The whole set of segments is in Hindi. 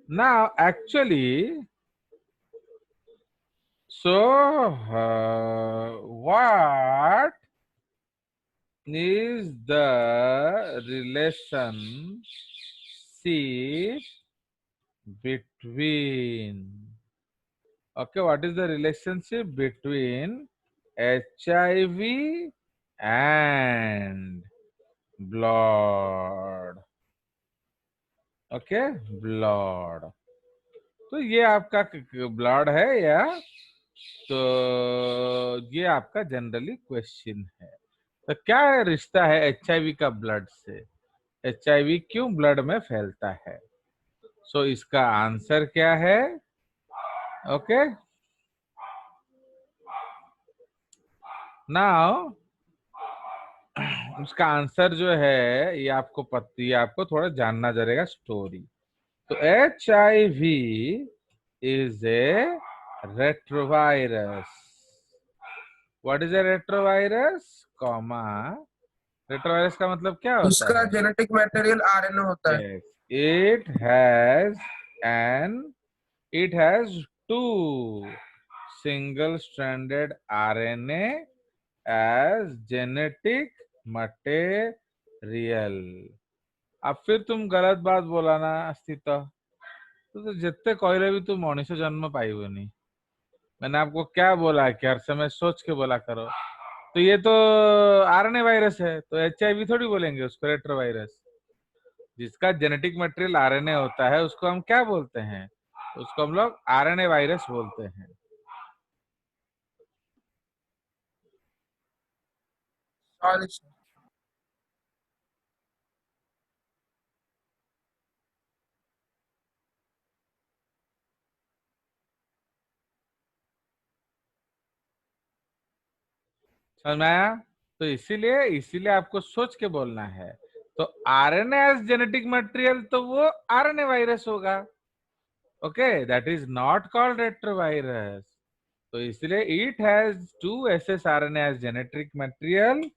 Now, actually, so what is the relationship between, okay, what is the relationship between HIV and blood? Okay, blood. तो ये आपका ब्लड है या, तो ये आपका जनरली क्वेश्चन है। तो क्या रिश्ता है एचआईवी का ब्लड से? एचआईवी क्यों ब्लड में फैलता है? सो इसका आंसर क्या है? ओके, नाउ उसका आंसर जो है ये आपको थोड़ा जानना जरेगा स्टोरी। तो HIV is a retrovirus. What is a retrovirus, comma, retrovirus का मतलब क्या होता उसका है? जेनेटिक मटेरियल आरएनए होता है। Yes, an it has two single-stranded RNA as genetic material। अब फिर तुम गलत बात बोला ना अस्तित्व, तो जितने कहले भी तुम मनुष्य जन्म पाइबनी। मैंने आपको क्या बोला कि हर समय सोच के बोला करो। तो ये तो आरएनए वायरस है, तो एचआईवी थोड़ी बोलेंगे उसको, रेट्रोवायरस। जिसका जेनेटिक मटेरियल आरएनए होता है उसको हम क्या बोलते हैं? उसको हम लोग आरएनए वायरस बोलते हैं। Sorry sir. समझ में आया? तो इसीलिए इसीलिए आपको सोच के बोलना है। तो आरएनए एज जेनेटिक मटेरियल, तो वो आरएनए वायरस होगा। Okay, that is not called retrovirus. तो इसलिए it has to SS RNA as genetic material,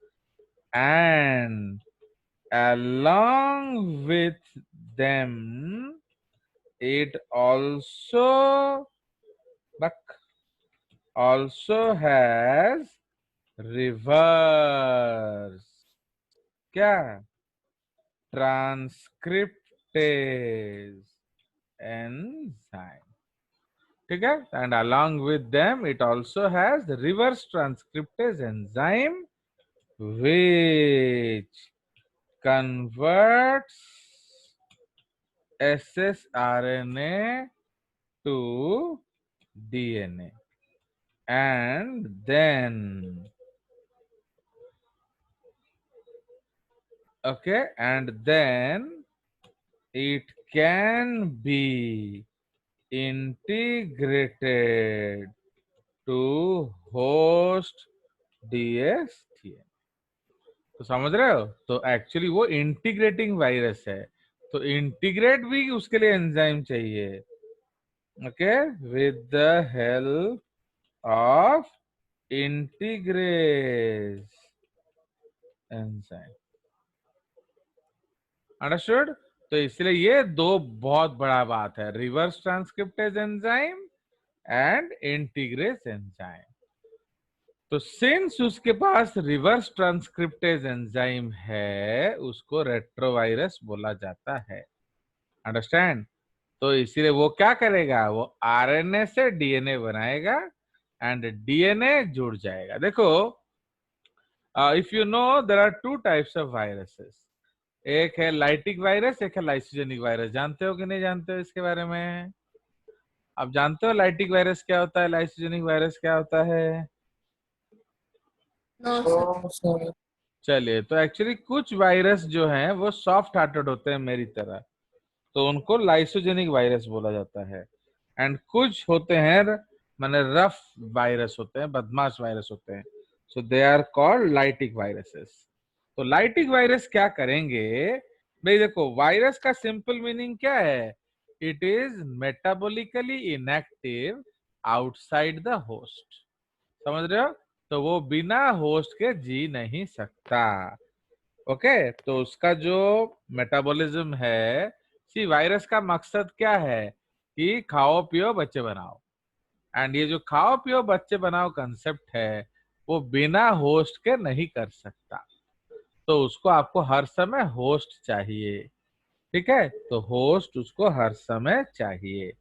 and along with them it also has reverse, क्या, transcriptase enzyme। ठीक है, and along with them it also has the reverse transcriptase enzyme which converts ssRNA to DNA, and then, okay, and then it can be integrated to host DSTN। तो समझ रहे हो? तो एक्चुअली वो इंटीग्रेटिंग वायरस है, तो इंटीग्रेट भी उसके लिए एंजाइम चाहिए। Okay, with the help of integrase enzyme. Understood? तो इसलिए ये दो बहुत बड़ा बात है, reverse transcriptase enzyme and integrase enzyme. तो सिंस उसके पास रिवर्स ट्रांसक्रिप्टेज एंजाइम है, उसको रेट्रोवायरस बोला जाता है। अंडरस्टैंड? तो इसीलिए वो क्या करेगा, वो आरएनए से डीएनए बनाएगा एंड डीएनए जुड़ जाएगा। देखो, if you know, there are two types of viruses. एक है लाइटिक वायरस, एक है लाइसोजेनिक वायरस। जानते हो कि नहीं जानते हो इसके बारे में? आप जानते हो लाइटिक वायरस क्या होता है, लाइसोजेनिक वायरस क्या होता है? No sir. तो सर चलिए, तो एक्चुअली कुछ वायरस जो हैं वो सॉफ्ट हार्टेड होते हैं मेरी तरह, तो उनको लाइसोजेनिक वायरस बोला जाता है। एंड कुछ होते हैं माने रफ वायरस होते हैं, बदमाश वायरस होते हैं, so they are called lytic viruses. तो लाइटिक वायरस क्या करेंगे भाई? देखो, वायरस का सिंपल मीनिंग क्या है? It is metabolically inactive outside the host. समझ रहे हो? तो वो बिना होस्ट के जी नहीं सकता। ओके, तो उसका जो मेटाबॉलिज्म है, सी वायरस का मकसद क्या है? कि खाओ पियो बच्चे बनाओ। एंड ये जो खाओ पियो बच्चे बनाओ कंसेप्ट है वो बिना होस्ट के नहीं कर सकता, तो उसको आपको हर समय होस्ट चाहिए। ठीक है, तो होस्ट उसको हर समय चाहिए।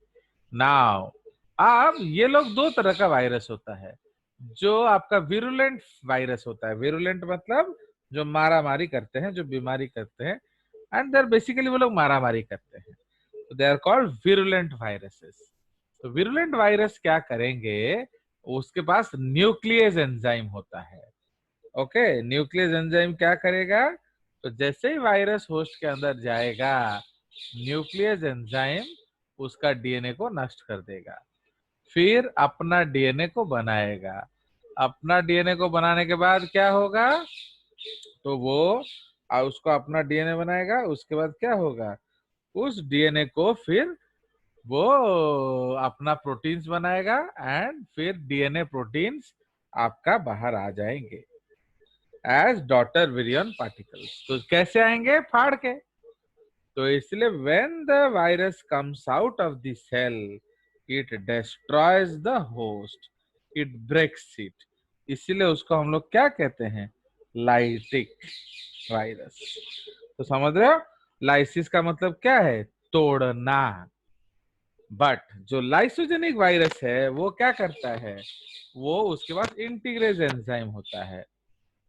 नाउ अब ये लोग दो तरह का वायरस होता है। जो आपका विरुलेंट वायरस होता है, विरुलेंट मतलब जो मारा मारी करते हैं, जो बीमारी करते हैं, एंड देर बेसिकली वो लोग मारा मारी करते हैं, तो they are called virulent viruses. तो विरुलेंट वायरस क्या करेंगे, उसके पास न्यूक्लियस एंजाइम होता है। ओके, न्यूक्लियस एंजाइम क्या करेगा, तो जैसे ही वायरस होस्ट के अंदर जाएगा, न्यूक्लियस एंजाइम उसका डीएनए को नष्ट कर देगा, फिर अपना डीएनए को बनाएगा। अपना डीएनए को बनाने के बाद क्या होगा, तो वो उसको अपना डीएनए बनाएगा, उसके बाद क्या होगा, उस डीएनए को फिर वो अपना प्रोटीन्स बनाएगा, एंड फिर डीएनए प्रोटीन्स आपका बाहर आ जाएंगे एज डॉटर विरियन पार्टिकल्स। तो कैसे आएंगे, फाड़ के। तो इसलिए when the virus comes out of the cell, it destroys the host, it breaks it. इसीलिए उसको हम लोग क्या कहते हैं, लाइटिक वायरस। तो समझ रहे हो, लाइसिस का मतलब क्या है, तोड़ना। बट जो लाइसोजेनिक वायरस है वो क्या करता है, वो उसके पास इंटीग्रेज एंजाइम होता है,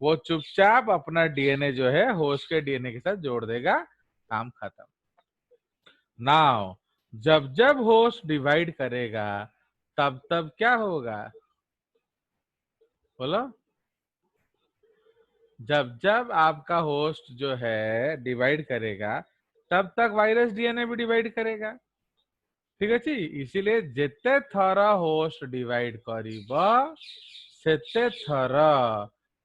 वो चुपचाप अपना डीएनए जो है होस्ट के डीएनए के साथ जोड़ देगा, काम खत्म। नाउ जब जब होस्ट डिवाइड करेगा तब तब क्या होगा, बोलो। जब जब आपका होस्ट जो है डिवाइड करेगा तब तक वायरस डीएनए भी डिवाइड करेगा। ठीक है, इसीलिए जिते थर होस्ट डिवाइड करीब सेते थर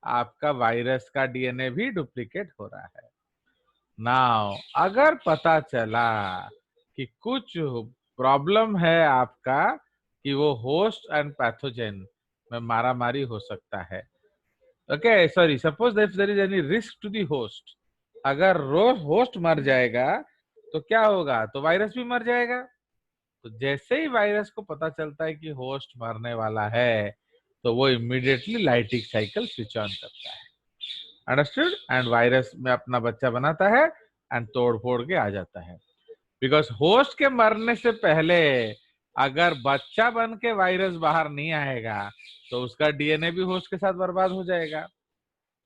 आपका वायरस का डीएनए भी डुप्लीकेट हो रहा है। नाउ अगर पता चला कि कुछ प्रॉब्लम है आपका, कि वो होस्ट एंड पैथोजेन में मारामारी हो सकता है, okay sorry, suppose that there is any risk to the host, अगर होस्ट मर जाएगा तो क्या होगा, तो वायरस भी मर जाएगा। तो जैसे ही वायरस को पता चलता है कि होस्ट मरने वाला है, तो वो immediately lytic cycle switch on करता है, अंडरस्टूड, एंड वायरस में अपना बच्चा बनाता है एंड तोड़ फोड़ के आ जाता है। बिकॉज होस्ट के मरने से पहले अगर बच्चा बन के वायरस बाहर नहीं आएगा तो उसका डीएनए भी होस्ट के साथ बर्बाद हो जाएगा।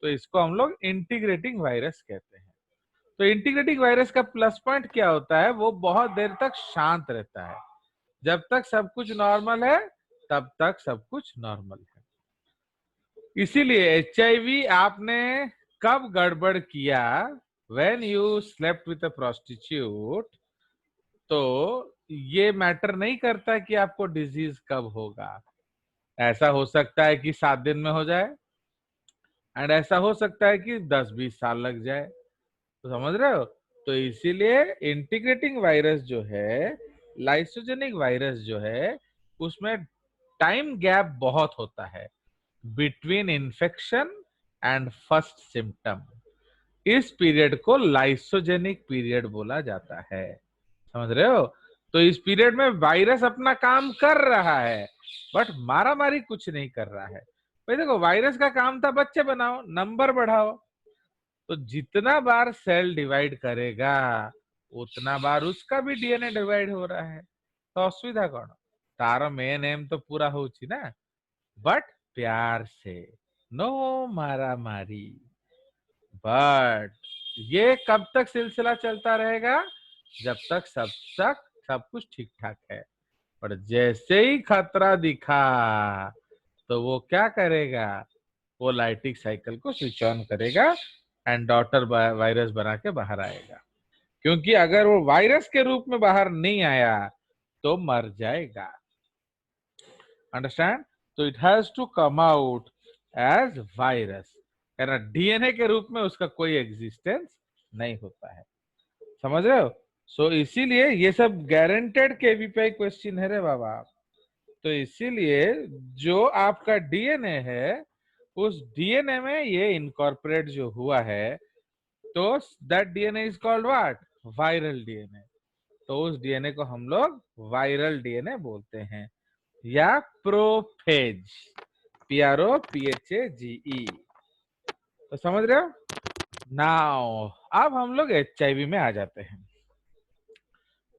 तो इसको हम लोग इंटीग्रेटिंग वायरस कहते हैं। तो इंटीग्रेटिंग वायरस का प्लस पॉइंट क्या होता है, वो बहुत देर तक शांत रहता है। जब तक सब कुछ नॉर्मल है तब तक सब कुछ नॉर्मल है। इसीलिए एचआईवी आपने कब गड़बड़ किया, when you slept with a prostitute, तो ये मैटर नहीं करता कि आपको डिजीज कब होगा। ऐसा हो सकता है कि 7 दिन में हो जाए, एंड ऐसा हो सकता है कि 10-20 साल लग जाए। तो समझ रहे हो, तो इसीलिए इंटीग्रेटिंग वायरस जो है, लाइसोजेनिक वायरस जो है, उसमें टाइम गैप बहुत होता है between infection and first symptom. इस पीरियड को लाइसोजेनिक पीरियड बोला जाता है, समझ रहे हो। तो इस पीरियड में वायरस अपना काम कर रहा है बट मारा मारी कुछ नहीं कर रहा है। भाई देखो, वायरस का काम था बच्चे बनाओ, नंबर बढ़ाओ, तो जितना बार सेल डिवाइड करेगा उतना बार उसका भी डीएनए डिवाइड हो रहा है। तो असुविधा कौन, तार मेन एम तो पूरा होची ना, बट प्यार से, नो मारा मारी। बट ये कब तक सिलसिला चलता रहेगा, जब तक सब कुछ ठीक ठाक है। पर जैसे ही खतरा दिखा तो वो क्या करेगा, वो लाइटिक साइकिल को स्विच ऑन करेगा एंड डॉटर वायरस बना के बाहर आएगा। क्योंकि अगर वो वायरस के रूप में बाहर नहीं आया तो मर जाएगा, अंडरस्टैंड। तो it has to come out as virus, DNA के रूप में उसका कोई एग्जिस्टेंस नहीं होता है, समझ रहे हो। सो इसीलिए ये सब गारंटेड केवीपीआई क्वेश्चन है रे बाबा। तो इसीलिए जो आपका डीएनए है, उस डीएनए में ये इनकॉर्पोरेट जो हुआ है, तो that DNA is called what, viral DNA. तो उस डीएनए को हम लोग वायरल डीएनए बोलते हैं, या प्रोफेज, PROPHAGE। तो समझ रहे हो? नाउ अब हम लोग HIV में आ जाते हैं।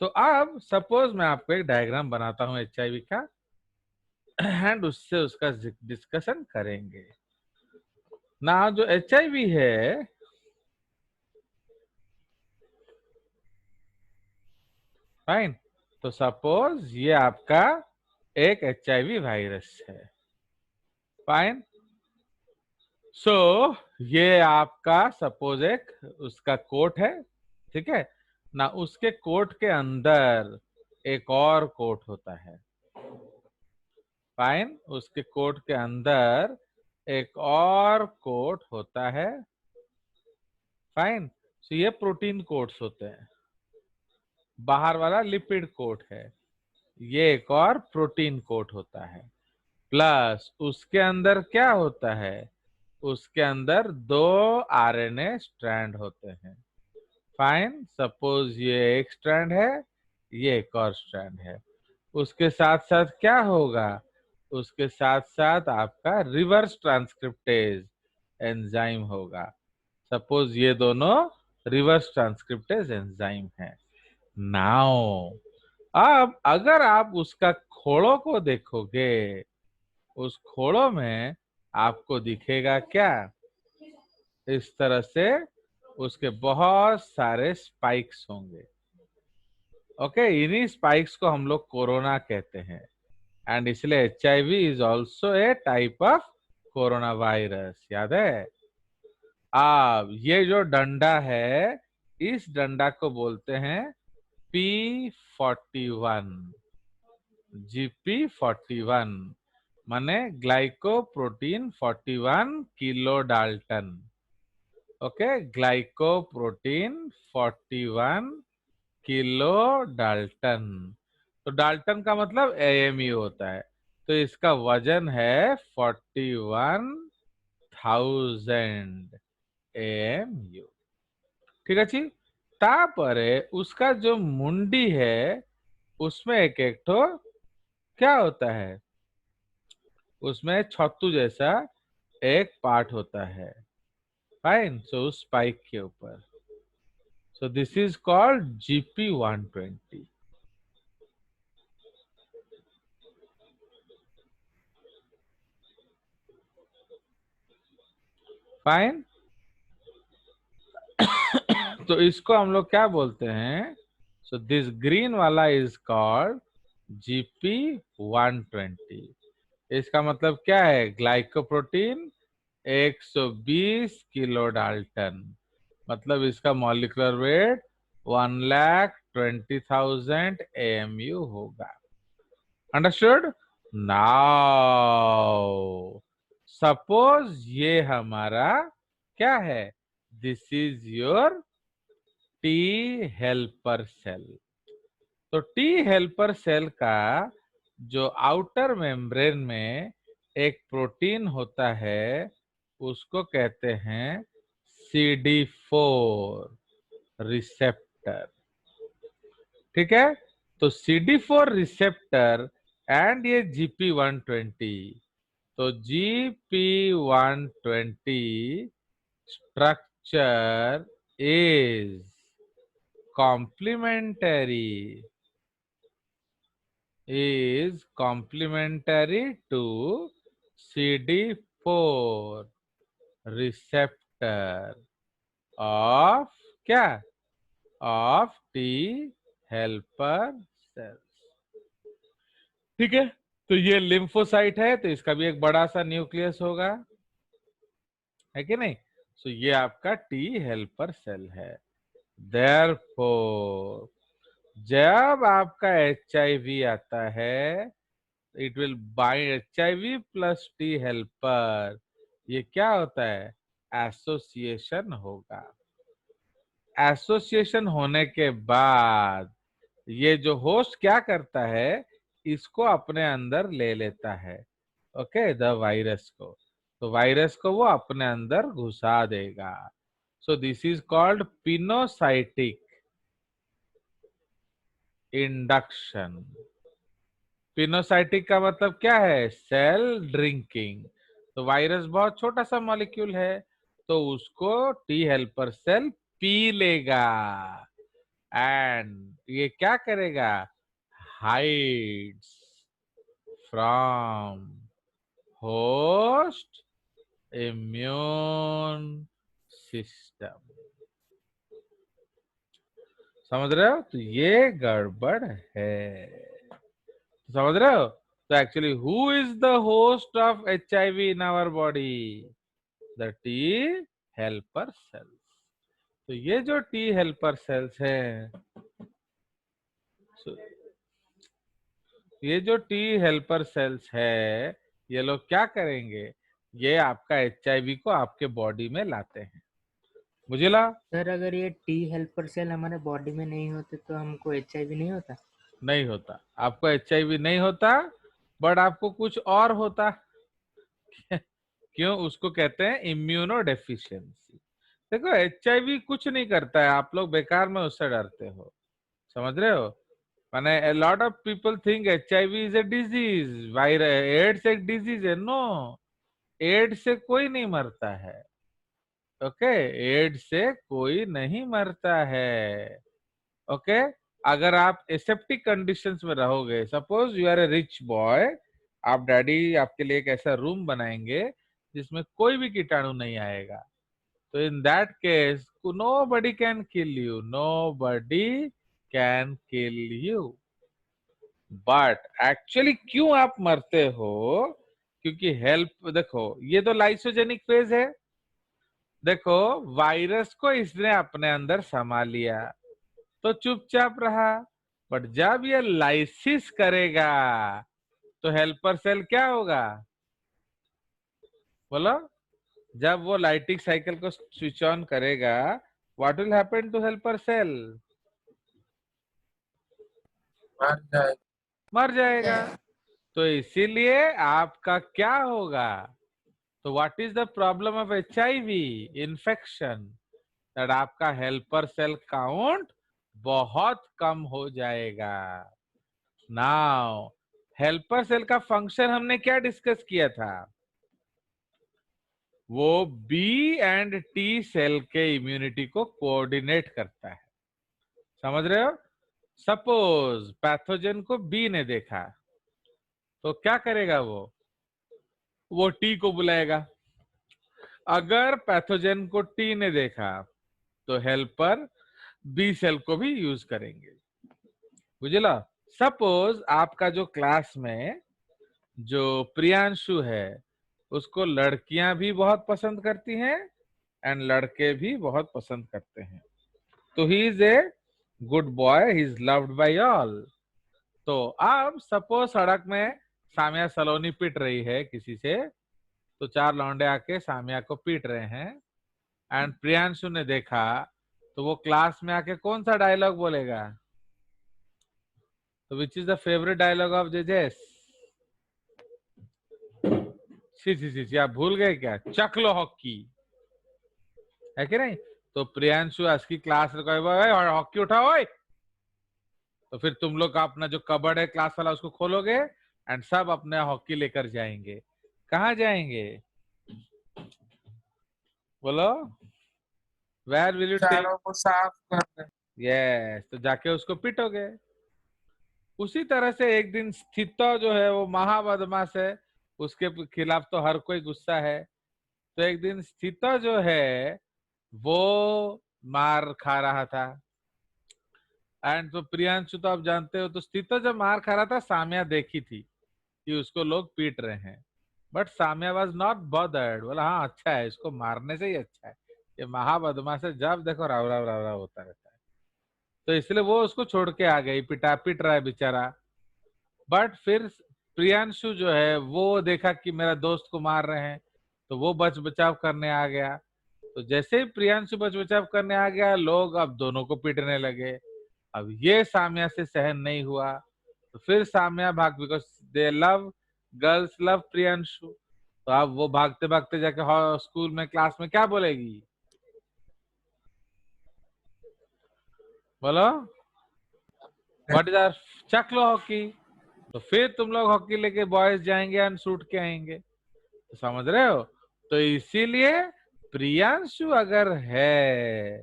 तो अब सपोज मैं आपको एक डायग्राम बनाता हूं HIV का, एंड उससे उसका डिस्कशन करेंगे ना। जो HIV है, फाइन, तो सपोज ये आपका एक HIV वायरस है, फाइन। सो ये आपका सपोज एक उसका कोट है, ठीक है ना। उसके कोट के अंदर एक और कोट होता है, फाइन। उसके कोट के अंदर एक और कोट होता है, फाइन। तो ये प्रोटीन कोट्स होते हैं। बाहर वाला लिपिड कोट है, ये एक और प्रोटीन कोट होता है। प्लस उसके अंदर क्या होता है, उसके अंदर 2 RNA स्ट्रैंड होते हैं, फाइन। सपोज ये एक स्ट्रैंड है, ये एक और स्ट्रैंड है। उसके साथ साथ क्या होगा, उसके साथ साथ आपका रिवर्स ट्रांसक्रिप्टेज एंजाइम होगा। सपोज ये दोनों रिवर्स ट्रांसक्रिप्टेज एंजाइम है। नाउ अब अगर आप उसका खोड़ों को देखोगे, उस खोड़ों में आपको दिखेगा क्या, इस तरह से उसके बहुत सारे स्पाइक्स होंगे। ओके, इन्हीं स्पाइक्स को हम लोग कोरोना कहते हैं, एंड इसलिए HIV is also a type of corona virus. याद है? अब ये जो डंडा है, इस डंडा को बोलते हैं P41, GP41, माने glycoprotein 41 kilo Dalton. Okay, glycoprotein 41 kilo Dalton. तो डाल्टन का मतलब AMU होता है, तो इसका वजन है 41,000 AMU। ठीक है जी। तापरे उसका जो मुंडी है, उसमें एक एक तो क्या होता है, उसमें छत्तू जैसा एक पार्ट होता है, फाइन। सो उस स्पाइक के ऊपर, so this is called GP120, fine. तो इसको हम लोग क्या बोलते हैं, सो दिस ग्रीन वाला इज कॉल्ड GP120। इसका मतलब क्या है, ग्लाइकोप्रोटीन 120 किलो डाल्टन, मतलब इसका मॉलिक्यूलर वेट 1,20,000 AMU होगा। अंडरस्टूड? नाउ सपोज ये हमारा क्या है, this is your T helper cell. तो टी हेल्पर सेल का जो आउटर मेम्ब्रेन में एक प्रोटीन होता है, उसको कहते हैं CD4 रिसेप्टर। ठीक है, तो CD4 रिसेप्टर एंड ये GP120, तो GP120 structure is complementary to CD4 receptor of क्या, of T helper cells। ठीक है, तो ये लिम्फोसाइट है, तो इसका भी एक बड़ा सा न्यूक्लियस होगा, है कि नहीं। सो ये आपका टी हेल्पर सेल है। देयरफॉर जब आपका HIV आता है, it will bind HIV plus T helper, ये क्या होता है, एसोसिएशन होगा। एसोसिएशन होने के बाद ये जो होस्ट क्या करता है, इसको अपने अंदर ले लेता है, ओके, द वायरस को। तो वायरस को वो अपने अंदर घुसा देगा। So this is called pinocytic induction. Pinocytic का मतलब क्या है? Cell drinking. तो वायरस बहुत छोटा सा मॉलिक्यूल है, तो उसको टी हेल्पर सेल पी लेगा, एंड ये क्या करेगा? Hides from host immune system. समझ रहे हो? तो ये गड़बड़ है, समझ रहे हो? तो actually who is the host of HIV in our body? The T helper cells. तो ये जो टी हेल्पर सेल्स हैं, ये जो टी हेल्पर सेल्स है, ये लोग क्या करेंगे? ये आपका HIV को आपके बॉडी में लाते हैं। मुझे ला सर अगर ये टी हेल्पर सेल हमारे बॉडी में नहीं होते तो हमको HIV नहीं होता? नहीं होता, आपको HIV नहीं होता, बट आपको कुछ और होता। क्यों? उसको कहते हैं इम्यूनो डेफिशिएंसी। देखो HIV कुछ नहीं करता है, आप लोग बेकार में उससे डरते हो, समझ रहे हो? माने a lot of people think HIV is a disease, virus AIDS एक डिजीज है। नो, एड्स से कोई नहीं मरता है। ओके, एड्स से कोई नहीं मरता है। ओके, अगर आप एसेप्टिक कंडीशंस में रहोगे, suppose you are a rich boy, आप डैडी आपके लिए एक ऐसा रूम बनाएंगे जिसमें कोई भी कीटाणु नहीं आएगा, तो in that case nobody can kill you, nobody can kill you. But actually क्यों आप मरते हो? क्योंकि हेल्प, देखो ये तो लाइसोजेनिक फेज है। देखो वायरस को इसने अपने अंदर समा लिया तो चुपचाप रहा, बट जब ये लाइसिस करेगा तो हेल्पर सेल क्या होगा? बोलो। जब वो लाइटिक साइकिल को स्विच ऑन करेगा, what will happen to helper cell? मर जाएगा। मर जाएगा। तो इसीलिए आपका क्या होगा? तो what is the problem of HIV infection? That आपका हेल्पर सेल काउंट बहुत कम हो जाएगा। नाउ हेल्पर सेल का फंक्शन हमने क्या डिस्कस किया था? वो बी एंड टी सेल के इम्यूनिटी को कोऑर्डिनेट करता है। समझ रहे हो? सपोज पैथोजन को बी ने देखा, तो क्या करेगा? वो टी को बुलाएगा। अगर पैथोजन को टी ने देखा, तो हेल्पर बी सेल को भी यूज करेंगे। बुझला? सपोज आपका जो क्लास में जो प्रियांशु है, उसको लड़कियां भी बहुत पसंद करती हैं एंड लड़के भी बहुत पसंद करते हैं, तो he is a good boy, he is loved by all. तो अब सपोज सड़क में सामिया सलोनी पिट रही है किसी से, तो चार लौंडे आके सामिया को पीट रहे हैं, एंड प्रियांशु ने देखा, तो वो क्लास में आके कौन सा डायलॉग बोलेगा? तो which is the favourite dialogue of जेजेस? सी आप भूल गए क्या? चक लो हॉकी, है कि नहीं? तो प्रियांशु आज की क्लास और हॉकी उठाओ ओए। तो फिर तुम लोग का अपना जो कबर्ड है क्लास वाला, उसको खोलोगे एंड सब अपने हॉकी लेकर जाएंगे। कहाँ जाएंगे? बोलो, वेयर विल यू टेक? चारों को साफ कर दे। यस, तो जाके उसको पिटोगे। उसी तरह से एक दिन स्थितो जो है वो महाबदमाश है, उसके खिलाफ तो हर कोई गुस्सा है। तो एक दिन स्थितो जो है वो मार खा रहा था, एंड तो प्रियांशु तो आप जानते हो, तो स्थितो जब मार खा रहा था, सामिया देखी थी कि उसको लोग पीट रहे हैं, but Samia was not bothered. बोला हाँ अच्छा है, इसको मारने से ही अच्छा है, ये महाबदमाश है, जब देखो राव राव राव राव होता रहता है। तो इसलिए वो उसको छोड़ के आ गई, पिटा पिट रहा है बेचारा। बट फिर प्रियांशु जो है वो देखा कि मेरा दोस्त को मार रहे हैं, तो वो बच बचाव करने आ गया। तो जैसे ही प्रियांशु बच बचाव करने आ गया, लोग अब दोनों को पीटने लगे। अब ये सामिया से सहन नहीं हुआ, तो फिर सामिया भाग, because they love, girls love Priyanshu. तो अब वो भागते भागते जाके स्कूल में क्लास में क्या बोलेगी? बोलो। व्हाट इज आर, चक लो हॉकी। तो फिर तुम लोग हॉकी लेके बॉयज जाएंगे एंड शूट के आएंगे, तो समझ रहे हो। तो इसीलिए प्रियांशु अगर है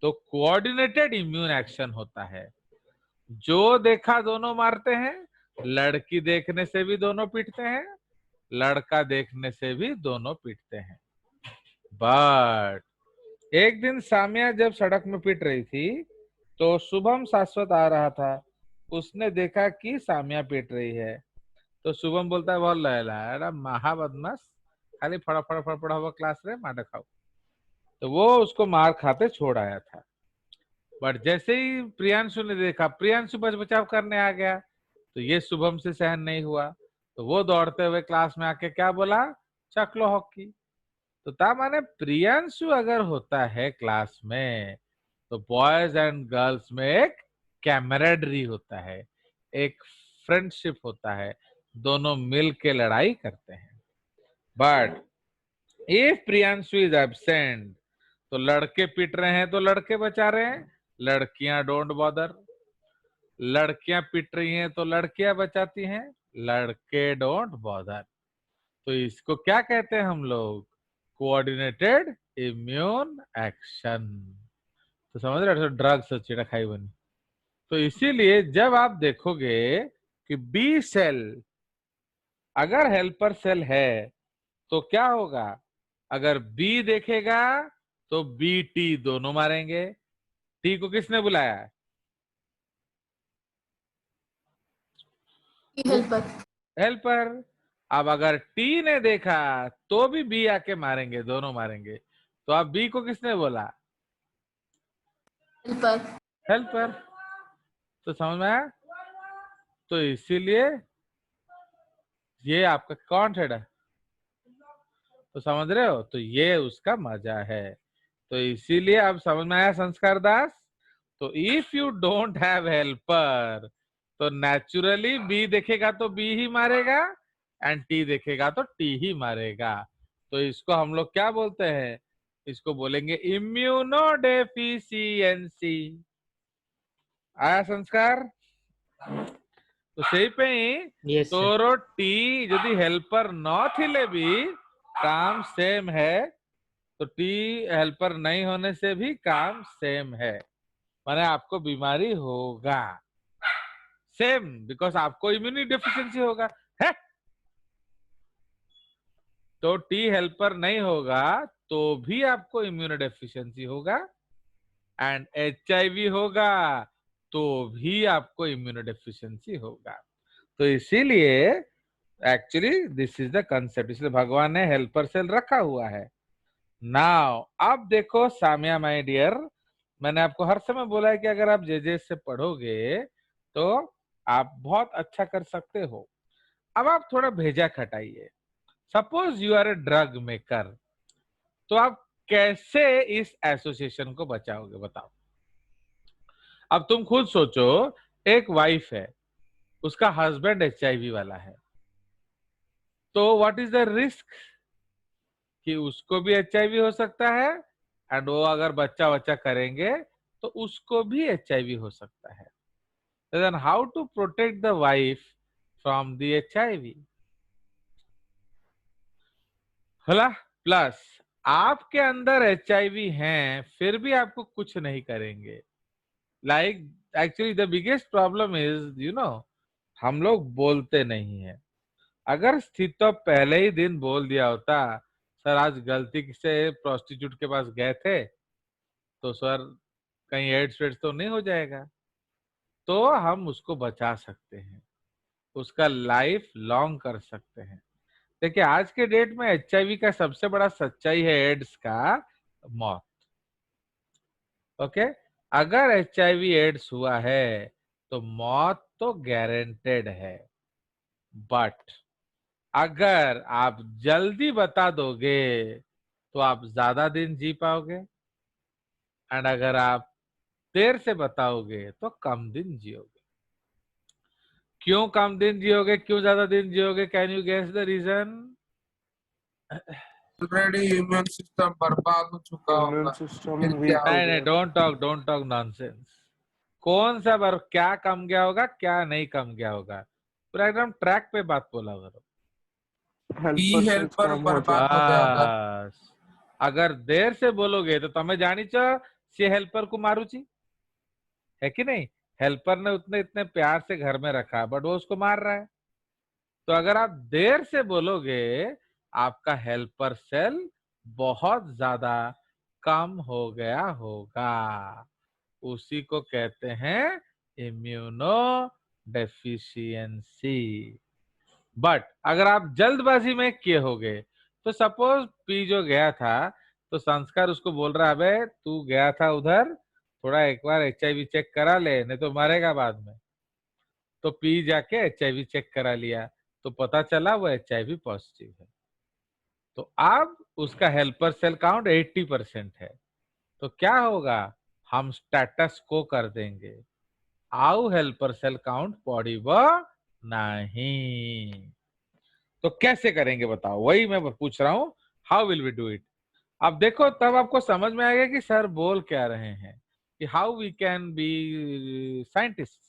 तो कोऑर्डिनेटेड इम्यून एक्शन होता है। जो देखा दोनों मारते हैं, लड़की देखने से भी दोनों पीटते हैं, लड़का देखने से भी दोनों पीटते हैं। बट एक दिन सामिया जब सड़क में पीट रही थी तो शुभम शाश्वत आ रहा था। उसने देखा कि सामिया पीट रही है, तो शुभम बोलता है, बोल रहा महा बदमाश, खाली फड़ा फड़ा फड़ा फड़ा हुआ क्लास रे मार खाओ। तो वो उसको मार खाते छोड़ आया था। बट जैसे ही प्रियांशु ने देखा, प्रियांशु बच बचाव करने आ गया, तो ये शुभम से सहन नहीं हुआ। तो वो दौड़ते हुए क्लास में आके क्या बोला, चकलो हॉकी। तो ता माने प्रियांशु अगर होता है क्लास में तो बॉयज एंड गर्ल्स में एक कैमरेडरी होता है, एक फ्रेंडशिप होता है, दोनों मिल के लड़ाई करते हैं। But if Priyanshu is absent, तो लड़के पिट रहे हैं तो लड़के बचा रहे हैं, लड़कियां डोंट बॉदर। लड़कियां पिट रही हैं तो लड़कियां बचाती हैं, लड़के डोंट बॉदर। तो इसको क्या कहते हैं हम लोग, कोऑर्डिनेटेड इम्यून एक्शन। तो समझ रहे हो, ड्रग्स चिड़ा खाई बनी। तो इसीलिए जब आप देखोगे कि बी सेल अगर हेल्पर सेल है तो क्या होगा, अगर बी देखेगा तो बी टी दोनों मारेंगे। टी को किसने बुलाया, हेल्पर। हेल्पर। अब अगर टी ने देखा तो भी बी आके मारेंगे, दोनों मारेंगे। तो अब बी को किसने बोला, हेल्पर। हेल्पर। तो समझ में आया। तो इसीलिए ये आपका कॉन्टेड है, तो समझ रहे हो, तो ये उसका मजा है। तो इसीलिए अब समझ में आया संस्कार दास। तो if you don't have helper, तो नेचुरली बी देखेगा तो बी ही मारेगा, एंड टी देखेगा तो टी ही मारेगा। तो इसको हम लोग क्या बोलते हैं, इसको बोलेंगे इम्यूनो डेफिशिएंसी। आया संस्कार। तो सही पे ही यस सर। तोरो टी यदि हेल्पर न थिले भी काम सेम है, तो टी हेल्पर नहीं होने से भी काम सेम है, माने आपको बीमारी होगा सेम, बिकॉज आपको इम्यूनिटी डेफिशिएंसी होगा है। तो टी हेल्पर नहीं होगा तो भी आपको इम्यूनो डेफिशिएंसी होगा, एंड एचआईवी होगा तो भी आपको इम्यूनो डेफिशिएंसी होगा। तो इसीलिए actually this is the concept, इसलिए भगवान ने हेल्पर सेल रखा हुआ है। नाउ अब देखो सामिया माय डियर, मैंने आपको हर समय बोला है कि अगर आप जे से पढ़ोगे तो आप बहुत अच्छा कर सकते हो। अब आप थोड़ा भेजा खटाइए। Suppose you are a drug maker, तो आप कैसे इस एसोसिएशन को बचाओगे, बताओ। अब तुम खुद सोचो, एक वाइफ है, उसका हस्बैंड एचआईवी वाला है, तो व्हाट इज द रिस्क कि उसको भी एचआईवी हो सकता है, एंड वो अगर बच्चा बच्चा करेंगे तो उसको भी एचआईवी हो सकता है। Then how to protect the wife from the HIV, होला। प्लस आपके अंदर एचआईवी हैं फिर भी आपको कुछ नहीं करेंगे। Like actually the biggest problem is हम लोग बोलते नहीं है। अगर स्थित पहले ही दिन बोल दिया होता, सर आज गलती से प्रोस्टिट्यूट के पास गए थे तो सर कहीं एड्स वेड्स तो नहीं हो जाएगा, तो हम उसको बचा सकते हैं, उसका लाइफ लॉन्ग कर सकते हैं। देखिए आज के डेट में एचआईवी का सबसे बड़ा सच्चाई है एड्स का मौत। ओके, अगर एचआईवी एड्स हुआ है तो मौत तो गारंटेड है। बट अगर आप जल्दी बता दोगे तो आप ज्यादा दिन जी पाओगे, एंड अगर आप देर से बताओगे तो कम दिन जियोगे। क्यों कम दिन जियोगे, क्यों ज्यादा दिन जियोगे, can you guess the reason. Already immune system बर्बाद हो चुका इम्यून होगा, सिस्टम फिर वीक क्या हो नहीं होगा? नहीं, गया। Don't talk nonsense. कौन सा क्या कम गया होगा, क्या नहीं कम गया होगा, पूरा एकदम ट्रैक पे बात बोला करो। टी हेल्पर बर्बाद हो गया होगा। बस अगर देर से बोलोगे तो तमें जानी से हेल्पर को मारूची है कि नहीं, हेल्पर ने उतने इतने प्यार से घर में रखा बट वो उसको मार रहा है। तो अगर आप देर से बोलोगे आपका हेल्पर सेल बहुत ज्यादा कम हो गया होगा, उसी को कहते हैं इम्यूनो डेफिशिएंसी। बट अगर आप जल्दबाजी में किए होगे तो सपोज पी जो गया था तो संस्कार उसको बोल रहा है अबे तू गया था उधर, थोड़ा एक बार HIV चेक करा ले नहीं तो मरेगा बाद में। तो पी जाके HIV चेक करा लिया तो पता चला वो HIV पॉजिटिव है। तो अब उसका हेल्पर सेल काउंट 80% है। तो क्या होगा, हम स्टेटस को कर देंगे आउ हेल्पर सेल काउंट पड़िब नहीं। तो कैसे करेंगे बताओ, वही मैं पूछ रहा हूं, how will we do it. अब देखो तब आपको समझ में आएगा कि सर बोल क्या रहे हैं, कि how we can be scientist,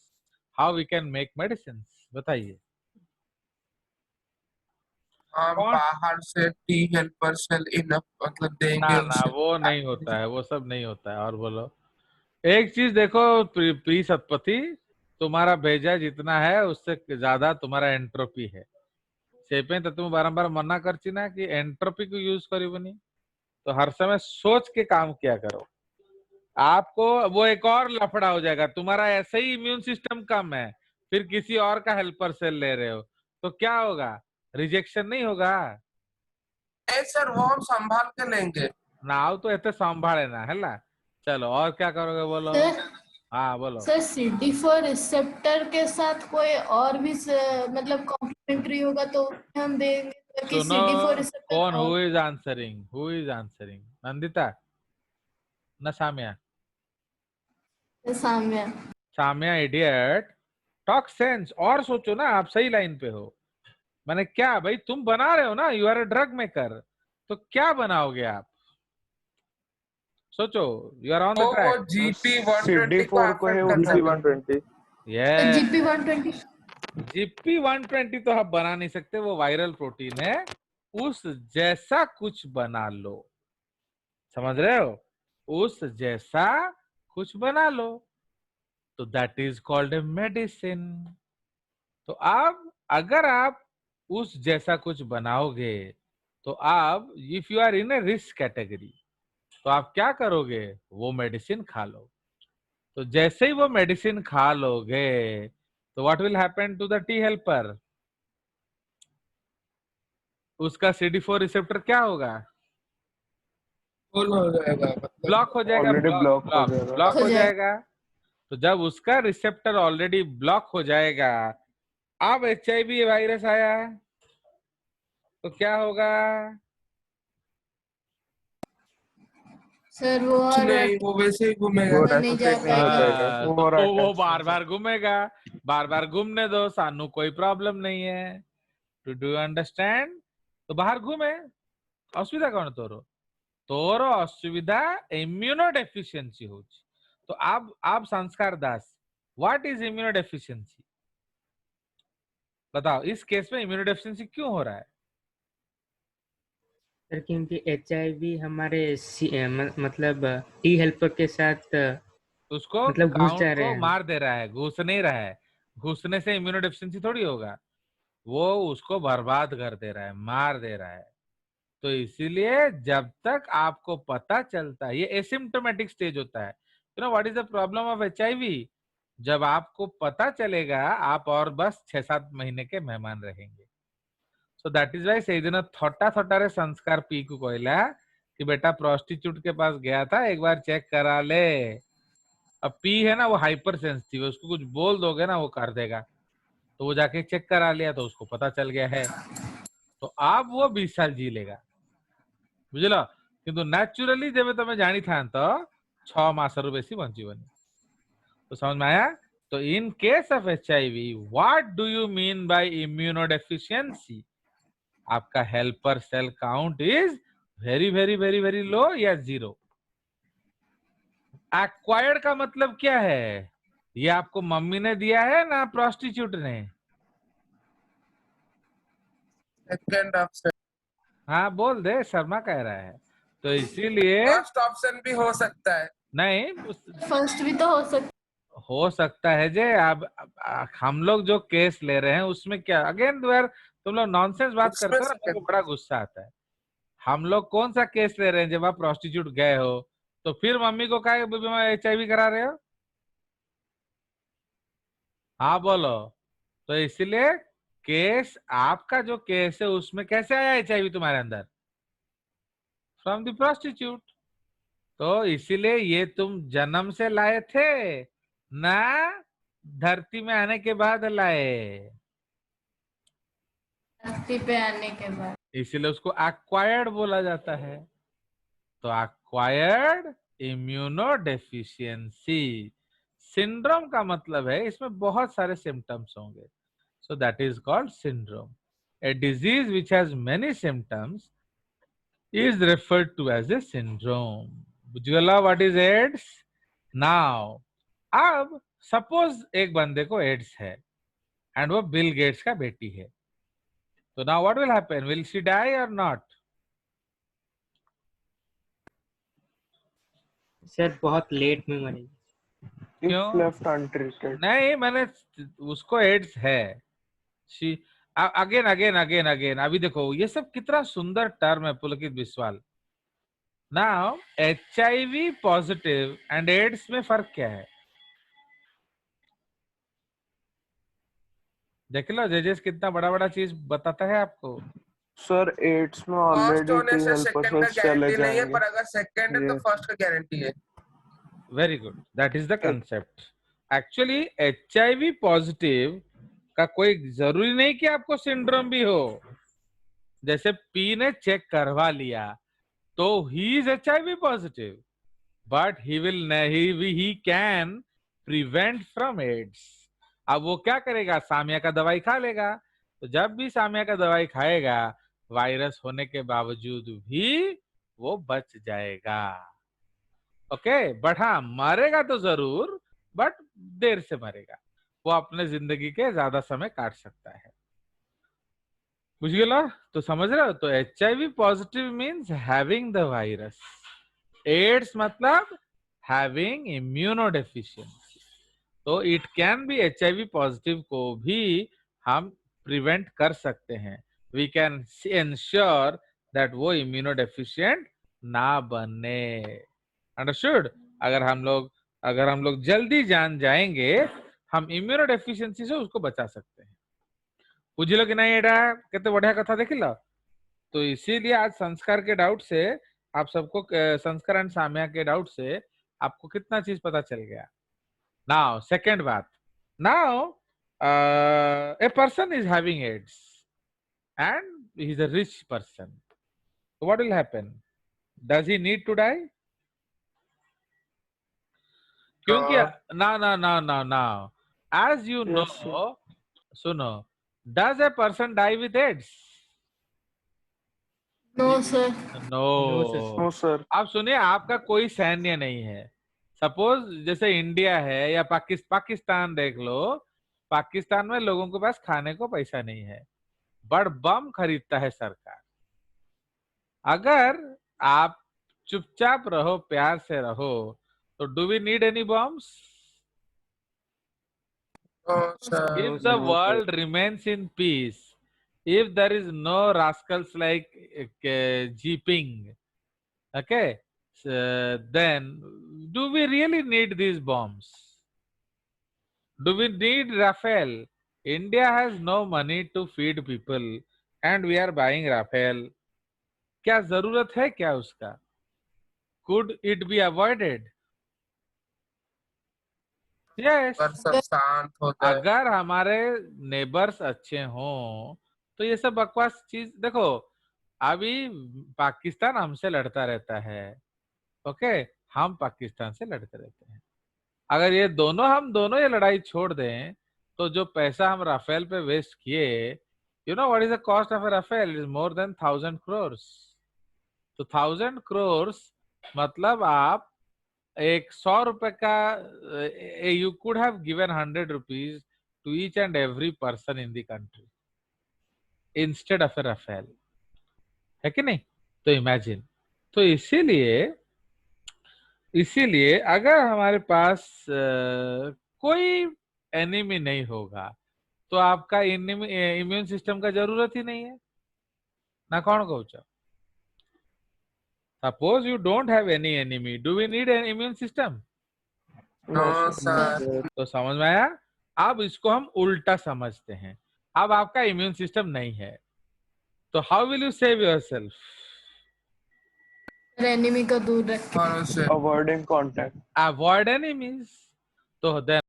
how we can make medicine. बताइए हम कौन। बाहर से टी हेल्पर सेल इनफ मतलब ना देंगे ना उसे। वो नहीं होता है, वो सब नहीं होता है। और बोलो एक चीज देखो प्री सतपथी, तुम्हारा भेजा जितना है उससे ज्यादा तुम्हारा एंट्रोपी है। सेपे तो तुम बारंबार मना करची ना कि एंट्रोपी को यूज करी, तो हर समय सोच के काम किया करो। आपको वो एक और लफड़ा हो जाएगा, तुम्हारा ऐसे ही इम्यून सिस्टम कम है फिर किसी और का हेल्पर सेल ले रहे हो तो क्या होगा, रिजेक्शन नहीं होगा। नहीं सर, वो हम संभाल के लेंगे। नाव तो ऐसे संभाले ना है ना। चलो और क्या करोगे बोलो। सर हाँ बोलो। सर CD4 रिसेप्टर के साथ कोई और भी मतलब कॉम्प्लीमेंट्री होगा तो हम देंगे ताकि सुनो CD4 रिसेप्टर कौन, और हु इज आंसरिंग, नंदिता न साम्या। साम्य। साम्या इडियट, टॉक सेंस और सोचो ना, आप सही लाइन पे हो। मैंने क्या भाई, तुम बना रहे हो ना, you are a drug maker, तो क्या बनाओगे आप, सोचो, यू आर ऑन द वो ट्रैक। GP 120 को CD4 को है अफेक्ट वो कर GP सकता है। 120। ये GP 120 जीपी 120 तो आप बना नहीं सकते, वो वायरल प्रोटीन है, उस जैसा कुछ बना लो, समझ रहे हो, उस जैसा कुछ बना लो, तो that is called a medicine. तो आप अगर आप उस जैसा कुछ बनाओगे तो आप if you are in a risk category तो आप क्या करोगे, वो मेडिसिन खा लो। तो जैसे ही वो मेडिसिन खा लोगे तो what will happen to the T helper, उसका CD4 रिसेप्टर क्या होगा, फुल हो जाएगा मतलब। ब्लॉक हो जाएगा, ऑलरेडी ब्लॉक ब्लॉक हो ब्लॉक जाएगा। ब्लॉक हो हो जाए। जाएगा। तो जब उसका रिसेप्टर ऑलरेडी ब्लॉक हो जाएगा, अब HIV वायरस आया तो क्या होगा, सर वो कुछ और नहीं, वो वैसे ही घूमेगा। वो नहीं जा रेसोसिएट नहीं हो पाएगा। जाएगा, तो वो और वो अटैच बार नहीं बार घूमेगा, बार बार घूमने दो, सानू कोई प्रॉब्लम नहीं है। Do you understand. तो बाहर घूमे, असुविधा कौन तोर असुविधा इम्यूनो डेफिशिएंसी हो। तो आप संस्कार दास, व्हाट इज इम्यूनो डेफिशिएंसी, बताओ इस केस में इम्यूनो डेफिशिएंसी क्यों हो रहा है। सर क्योंकि HIV हमारे मतलब टी हेल्पर के साथ उसको मतलब घुस काउंट जा रहे को हैं। मार दे रहा है, घुस नहीं रहा है। घुसने से इम्यूनो डेफिशिएंसी थोड़ी होगा, वो उसको बर्बाद कर दे रहा है, मार दे रहा है। तो इसीलिए जब तक आपको पता चलता है, ये एसिम्प्टोमेटिक स्टेज होता है। You know what is the problem of HIV, जब आपको पता चलेगा आप और बस 6-7 महीने के मेहमान रहेंगे। सो दैट इज वाई से दिन थोटा थोटा रे संस्कार पी को कहला कि बेटा प्रोस्टिट्यूट के पास गया था एक बार चेक करा ले। अब पी है ना वो हाइपर सेंसिटिव है, उसको कुछ बोल दोगे ना वो कर देगा। तो वो जाके चेक करा लिया तो उसको पता चल गया है, तो अब वो 20 साल जी लेगा, बुझल। किंतु नेचुरली जब तुम्हें जानी था तो 6 मासरू बेसी बंचीबनी। तो समझ में आया। तो in case of HIV what do you mean by immunodeficiency, आपका helper cell count is very very very very low या जीरो। एक्वायर्ड का मतलब क्या है, ये आपको मम्मी ने दिया है ना प्रोस्टिट्यूट ने? Second option. हाँ बोल दे, शर्मा कह रहा है। तो इसीलिए फर्स्ट ऑप्शन भी हो सकता है। नहीं, फर्स्ट भी तो हो सकता है जे। अब हम लोग जो केस ले रहे हैं उसमें क्या, अगेन यार तुम लोग नॉनसेंस बात उसमें करते हो ना, मेरे को सेकंड। बड़ा गुस्सा आता है। हम लोग कौन सा केस ले रहे हैं? जब आप प्रोस्टिट्यूट गए हो तो फिर मम्मी को कहा HIV करा रहे हो? हाँ बोलो। तो इसलिए केस, आपका जो केस है उसमें कैसे आया HIV तुम्हारे अंदर? From the prostitute. तो इसीलिए ये तुम जन्म से लाए थे ना, धरती में आने के बाद लाए? धरती पे आने के बाद। इसीलिए उसको एक्वायर्ड बोला जाता है। तो एक्वायर्ड इम्यूनोडेफिशिएंसी सिंड्रोम का मतलब है इसमें बहुत सारे सिम्टम्स होंगे, so that is called syndrome. A disease which has many symptoms is referred to as a syndrome. बुझला what is AIDS? Now, अब सपोज एक बंदे को एड्स है एंड वो बिल गेट्स का बेटी है, तो now what will happen? Will she die or not? Sir बहुत लेट में मरेगी। क्यों? If left untreated. नहीं, मैंने उसको एड्स है। She again again again again, अभी देखो ये सब कितना सुंदर टर्म है Pulkit Biswal. Now HIV positive and AIDS में फर्क क्या है? देख लो जेजेस कितना बड़ा बड़ा चीज बताता है आपको। सर एड्स में फर्स्ट ऑलरेडी होने टी से हेल्पर सेकंड का सेल्स चले गारंटी नहीं है, जाएंगे। पर अगर सेकंड है तो फर्स्ट का गारंटी है। Very good, that is the concept. Actually HIV positive का कोई जरूरी नहीं कि आपको सिंड्रोम भी हो। जैसे पी ने चेक करवा लिया तो he is HIV positive, but he can prevent from AIDS. अब वो क्या करेगा? सामिया का दवाई खा लेगा। तो जब भी सामिया का दवाई खाएगा, वायरस होने के बावजूद भी वो बच जाएगा। ओके, बट हाँ मरेगा तो जरूर, बट देर से मरेगा। वो अपने जिंदगी के ज्यादा समय काट सकता है। बुझ गया? तो समझ रहे हो? तो HIV positive means having the virus, AIDS मतलब हैविंग इम्यूनोडेफिशिएंसी। तो it can be HIV positive को भी हम प्रिवेंट कर सकते हैं। वी कैन इंश्योर दैट वो इम्यूनोडेफिशिएंट ना बने। अंडरस्टूड? अगर हम लोग जल्दी जान जाएंगे, हम इम्यूनोडेफिशिएंसी से उसको बचा सकते हैं। बुझिल कि नहीं? एटा केते बढ़िया कथा देखिल। तो इसीलिए आज संस्कार के डाउट से आप सबको, संस्कार एंड साम्या के डाउट से आपको कितना चीज पता चल गया। नाउ सेकंड बात, now a person is having AIDS and he is a rich person, what will happen? Does he need to die? क्योंकि ना ना ना ना ना, एज यू नो, सुनो, does a person die with AIDS? No sir. No sir. आप सुनिए, आपका कोई सैन्य नहीं है। सपोज जैसे इंडिया है या पाकिस्तान देख लो। पाकिस्तान में लोगों के पास खाने को पैसा नहीं है, बट बम खरीदता है सरकार। अगर आप चुपचाप रहो, प्यार से रहो, तो do we need any bombs? If the world remains in peace, if there is no rascals like jeeping, okay, then do we really need these bombs? Do we need Rafale? India has no money to feed people and we are buying Rafale. क्या जरूरत है क्या उसका? Could it be avoided? Yes. सब शांत हो जाए। अगर हमारे नेबर्स अच्छे हों तो ये सब बकवास चीज देखो। अभी पाकिस्तान हमसे लड़ता रहता है, ओके, हम पाकिस्तान से लड़ते रहते हैं। अगर हम दोनों ये लड़ाई छोड़ दें, तो जो पैसा हम राफेल पे वेस्ट किए, you know what is the cost of a Rafale? Is more than 1000 crores। तो 1000 crores मतलब आप एक 100 रुपए का, you could have given 100 rupees to each and every person in the country instead of a Rafale, है कि नहीं? तो इमेजिन, तो इसीलिए अगर हमारे पास कोई एनिमी नहीं होगा तो आपका इम्यून सिस्टम का जरूरत ही नहीं है ना। कौन कौच? Suppose you don't have any enemy, do we need an immune system? No, हाँ sir. सर। तो समझ में आया? अब इसको हम उल्टा समझते हैं। अब आपका इम्यून सिस्टम नहीं है तो how will you save yourself? Enemy को दूर रखें। हाँ sir. Avoiding contact. Avoid enemies. तो देन